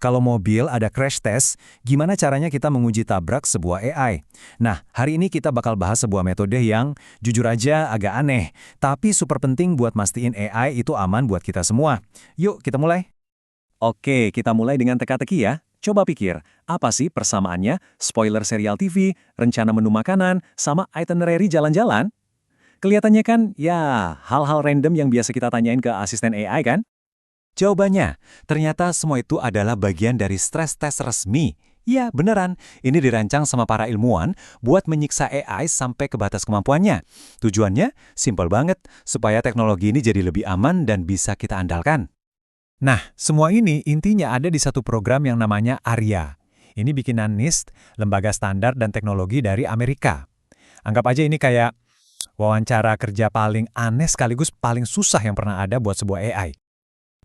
Kalau mobil ada crash test, gimana caranya kita menguji tabrak sebuah AI? Nah, hari ini kita bakal bahas sebuah metode yang jujur aja agak aneh, tapi super penting buat mastiin AI itu aman buat kita semua. Yuk, kita mulai. Oke, kita mulai dengan teka-teki ya. Coba pikir, apa sih persamaannya spoiler serial TV, rencana menu makanan, sama itinerary jalan-jalan? Kelihatannya kan, ya, hal-hal random yang biasa kita tanyain ke asisten AI kan? Jawabannya, ternyata semua itu adalah bagian dari stress test resmi. Ya, beneran. Ini dirancang sama para ilmuwan buat menyiksa AI sampai ke batas kemampuannya. Tujuannya, simpel banget, supaya teknologi ini jadi lebih aman dan bisa kita andalkan. Nah, semua ini intinya ada di satu program yang namanya ARIA. Ini bikinan NIST, Lembaga Standar dan Teknologi dari Amerika. Anggap aja ini kayak wawancara kerja paling aneh sekaligus paling susah yang pernah ada buat sebuah AI.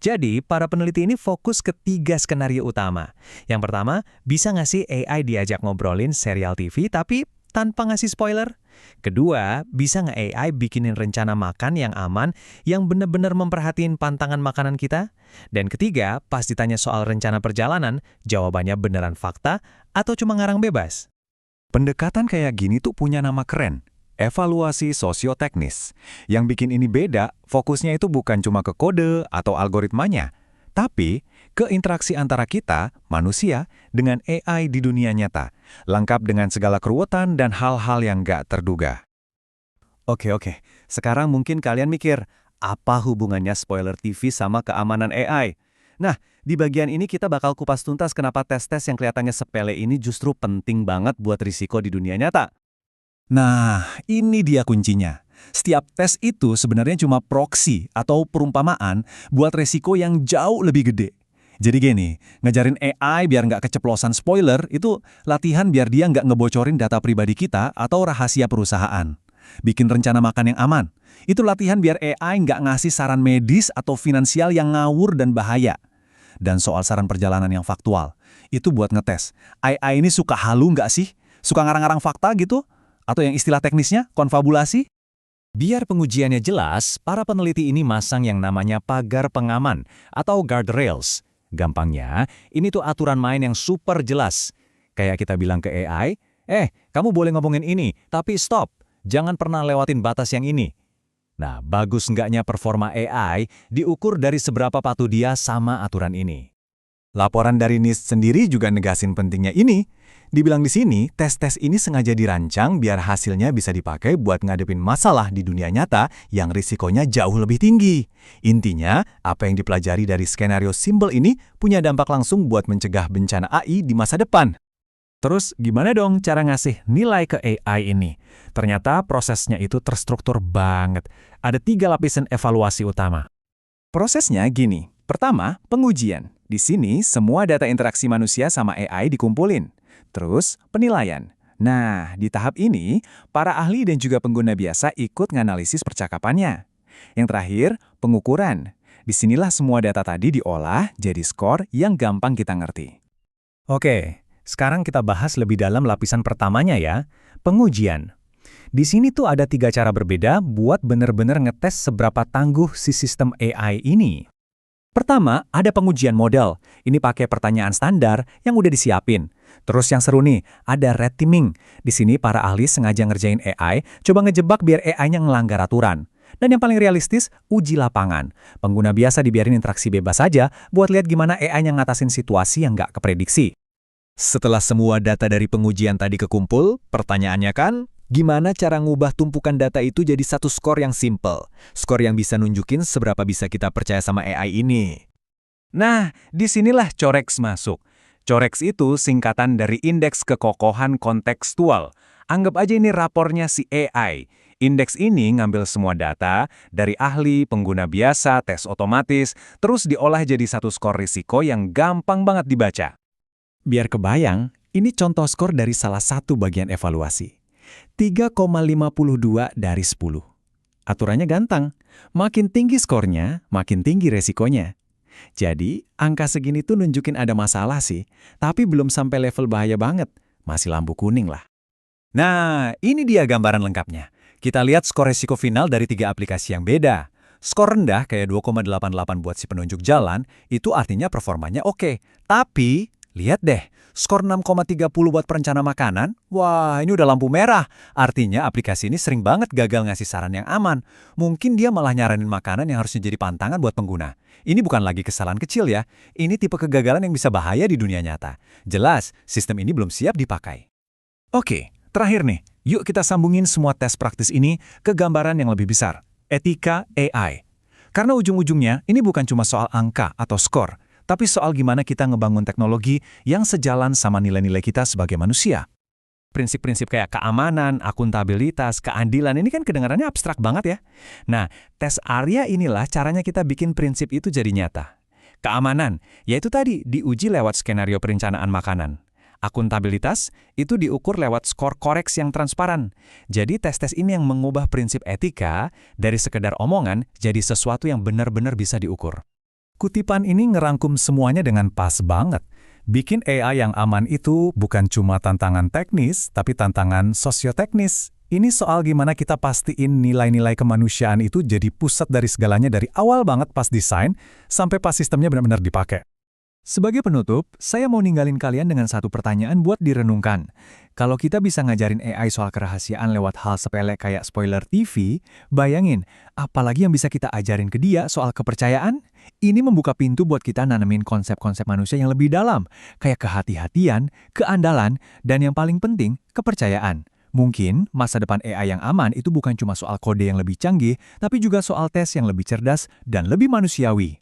Jadi, para peneliti ini fokus ke 3 skenario utama. Yang pertama, bisa nggak sih AI diajak ngobrolin serial TV tapi tanpa ngasih spoiler? Kedua, bisa nggak AI bikinin rencana makan yang aman yang benar-benar memperhatiin pantangan makanan kita? Dan ketiga, pas ditanya soal rencana perjalanan, jawabannya beneran fakta atau cuma ngarang bebas? Pendekatan kayak gini tuh punya nama keren. Evaluasi sosioteknis. Yang bikin ini beda, fokusnya itu bukan cuma ke kode atau algoritmanya, tapi ke interaksi antara kita, manusia, dengan AI di dunia nyata, lengkap dengan segala keruwetan dan hal-hal yang nggak terduga. Oke. Sekarang mungkin kalian mikir, apa hubungannya spoiler TV sama keamanan AI? Nah, di bagian ini kita bakal kupas tuntas kenapa tes-tes yang kelihatannya sepele ini justru penting banget buat risiko di dunia nyata. Nah, ini dia kuncinya. Setiap tes itu sebenarnya cuma proksi atau perumpamaan buat resiko yang jauh lebih gede. Jadi gini, ngajarin AI biar nggak keceplosan spoiler itu latihan biar dia nggak ngebocorin data pribadi kita atau rahasia perusahaan. Bikin rencana makan yang aman. Itu latihan biar AI nggak ngasih saran medis atau finansial yang ngawur dan bahaya. Dan soal saran perjalanan yang faktual, itu buat ngetes. AI ini suka halu nggak sih? Suka ngarang-ngarang fakta gitu? Atau yang istilah teknisnya, konfabulasi? Biar pengujiannya jelas, para peneliti ini masang yang namanya pagar pengaman atau guardrails. Gampangnya, ini tuh aturan main yang super jelas. Kayak kita bilang ke AI, kamu boleh ngomongin ini, tapi stop, jangan pernah lewatin batas yang ini. Nah, bagus nggaknya performa AI diukur dari seberapa patuh dia sama aturan ini. Laporan dari NIST sendiri juga negasin pentingnya ini. Dibilang di sini, tes-tes ini sengaja dirancang biar hasilnya bisa dipakai buat ngadepin masalah di dunia nyata yang risikonya jauh lebih tinggi. Intinya, apa yang dipelajari dari skenario simbol ini punya dampak langsung buat mencegah bencana AI di masa depan. Terus, gimana dong cara ngasih nilai ke AI ini? Ternyata prosesnya itu terstruktur banget. Ada 3 lapisan evaluasi utama. Prosesnya gini. Pertama, pengujian. Di sini, semua data interaksi manusia sama AI dikumpulin. Terus, penilaian. Nah, di tahap ini, para ahli dan juga pengguna biasa ikut nganalisis percakapannya. Yang terakhir, pengukuran. Disinilah semua data tadi diolah jadi skor yang gampang kita ngerti. Oke, sekarang kita bahas lebih dalam lapisan pertamanya ya, pengujian. Di sini tuh ada 3 cara berbeda buat bener-bener ngetes seberapa tangguh si sistem AI ini. Pertama, ada pengujian model. Ini pakai pertanyaan standar yang udah disiapin. Terus yang seru nih, ada red teaming. Di sini para ahli sengaja ngerjain AI, coba ngejebak biar AI-nya ngelanggar aturan. Dan yang paling realistis, uji lapangan. Pengguna biasa dibiarin interaksi bebas saja buat lihat gimana AI-nya ngatasin situasi yang nggak keprediksi. Setelah semua data dari pengujian tadi kekumpul, pertanyaannya kan, gimana cara ngubah tumpukan data itu jadi satu skor yang simple? Skor yang bisa nunjukin seberapa bisa kita percaya sama AI ini. Nah, disinilah COREX masuk. COREX itu singkatan dari Indeks Kekokohan Kontekstual. Anggap aja ini rapornya si AI. Indeks ini ngambil semua data dari ahli, pengguna biasa, tes otomatis, terus diolah jadi satu skor risiko yang gampang banget dibaca. Biar kebayang, ini contoh skor dari salah satu bagian evaluasi. 3,52 dari 10. Aturannya gampang. Makin tinggi skornya, makin tinggi resikonya. Jadi, angka segini tuh nunjukin ada masalah sih, tapi belum sampai level bahaya banget. Masih lampu kuning lah. Nah, ini dia gambaran lengkapnya. Kita lihat skor resiko final dari 3 aplikasi yang beda. Skor rendah kayak 2,88 buat si penunjuk jalan, itu artinya performanya oke. Tapi, lihat deh, skor 6,30 buat perencana makanan, wah ini udah lampu merah. Artinya aplikasi ini sering banget gagal ngasih saran yang aman. Mungkin dia malah nyaranin makanan yang harusnya jadi pantangan buat pengguna. Ini bukan lagi kesalahan kecil ya, ini tipe kegagalan yang bisa bahaya di dunia nyata. Jelas, sistem ini belum siap dipakai. Oke, terakhir nih, yuk kita sambungin semua tes praktis ini ke gambaran yang lebih besar. Etika AI. Karena ujung-ujungnya ini bukan cuma soal angka atau skor, tapi soal gimana kita ngebangun teknologi yang sejalan sama nilai-nilai kita sebagai manusia. Prinsip-prinsip kayak keamanan, akuntabilitas, keadilan ini kan kedengarannya abstrak banget ya. Nah, tes Arya inilah caranya kita bikin prinsip itu jadi nyata. Keamanan, yaitu tadi diuji lewat skenario perencanaan makanan. Akuntabilitas itu diukur lewat skor koreks yang transparan. Jadi tes-tes ini yang mengubah prinsip etika dari sekedar omongan jadi sesuatu yang benar-benar bisa diukur. Kutipan ini ngerangkum semuanya dengan pas banget. Bikin AI yang aman itu bukan cuma tantangan teknis, tapi tantangan sosioteknis. Ini soal gimana kita pastiin nilai-nilai kemanusiaan itu jadi pusat dari segalanya dari awal banget pas desain sampai pas sistemnya benar-benar dipakai. Sebagai penutup, saya mau ninggalin kalian dengan satu pertanyaan buat direnungkan. Kalau kita bisa ngajarin AI soal kerahasiaan lewat hal sepele kayak spoiler TV, bayangin, apalagi yang bisa kita ajarin ke dia soal kepercayaan? Ini membuka pintu buat kita nanemin konsep-konsep manusia yang lebih dalam, kayak kehati-hatian, keandalan, dan yang paling penting, kepercayaan. Mungkin masa depan AI yang aman itu bukan cuma soal kode yang lebih canggih, tapi juga soal tes yang lebih cerdas dan lebih manusiawi.